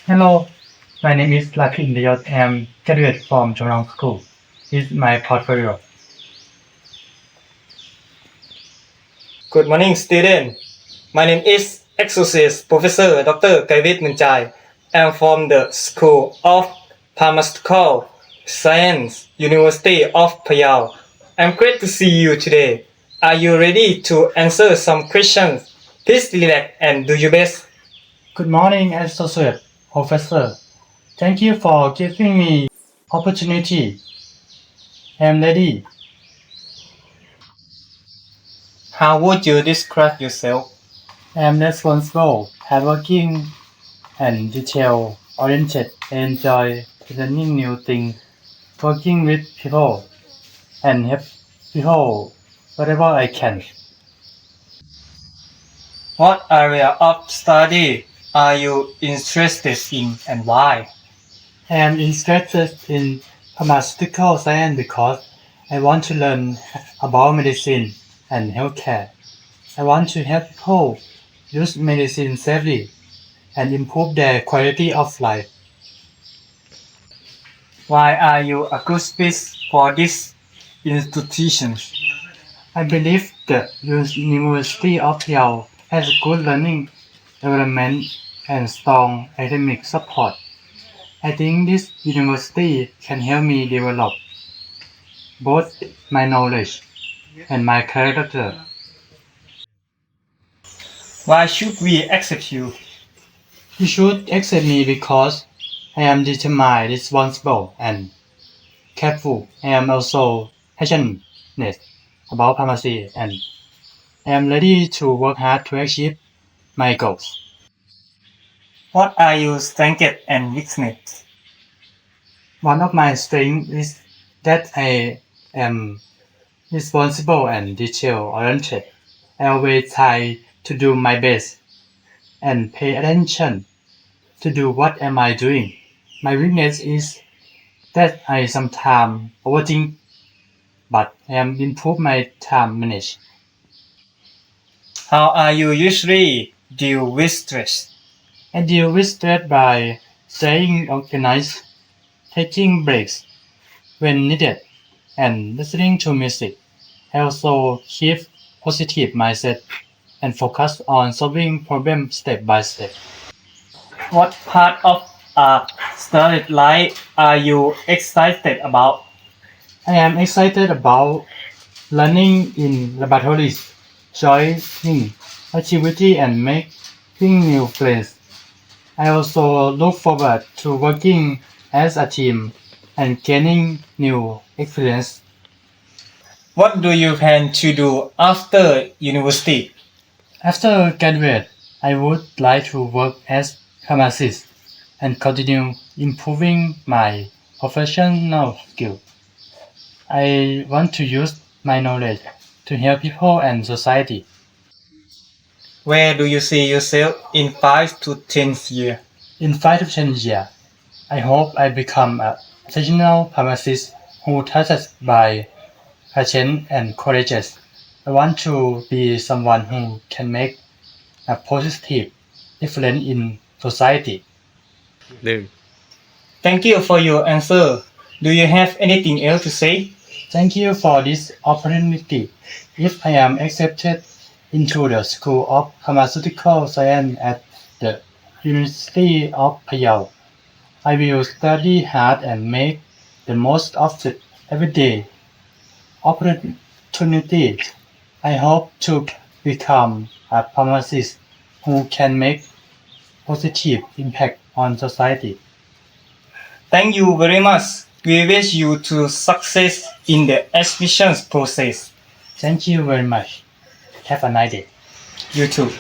Hello, my name is Lakit Indayat. I am graduate from Chongrong School. This is my portfolio. Good morning, student. My name is Associate Professor Dr. Kavit Munchai. I am from the School of Pharmaceutical Science, University of Payao. I'm great to see you today. Are you ready to answer some questions? Please relax and do your best. Good morning, Associate Professor. Thank you for giving me opportunity. I am ready. How would you describe yourself? I am responsible, hardworking, and detail-oriented. I enjoy learning new things, working with people, and help people wherever I can. What area of study are you interested in and why? I am interested in pharmaceutical science because I want to learn about medicine and healthcare. I want to help people use medicine safely and improve their quality of life. Why are you a good fit for this institution? I believe the University of Yale has good learning environment and strong academic support. I think this university can help me develop both my knowledge and my character. Why should we accept you? You should accept me because I am determined, responsible, and careful. I am also passionate about pharmacy and I am ready to work hard to achieve my goals. What are your strengths and weaknesses? One of my strengths is that I am responsible and detail-oriented. I always try to do my best and pay attention to do what am I doing. My weakness is that I sometimes overthink, but I am improve my time management. How are you usually deal with stress? I deal with stress by staying organized, taking breaks when needed, and listening to music. I also keep positive mindset and focus on solving problems step by step. What part of a study life are you excited about? I am excited about learning in laboratories, joining activity and making new friends. I also look forward to working as a team and gaining new experience. What do you plan to do after university? After graduate, I would like to work as pharmacist and continue improving my professional skill. I want to use my knowledge to help people and society. Where do you see yourself in 5 to 10 years? In 5 to 10 years, I hope I become a professional pharmacist who touches by patients and colleagues. I want to be someone who can make a positive difference in society. Thank you for your answer. Do you have anything else to say? Thank you for this opportunity. If I am accepted into the School of Pharmaceutical Science at the University of Payao, I will study hard and make the most of it every day. Opportunity. I hope to become a pharmacist who can make positive impact on society. Thank you very much. We wish you to success in the admissions process. Thank you very much. Have a nice day. You too.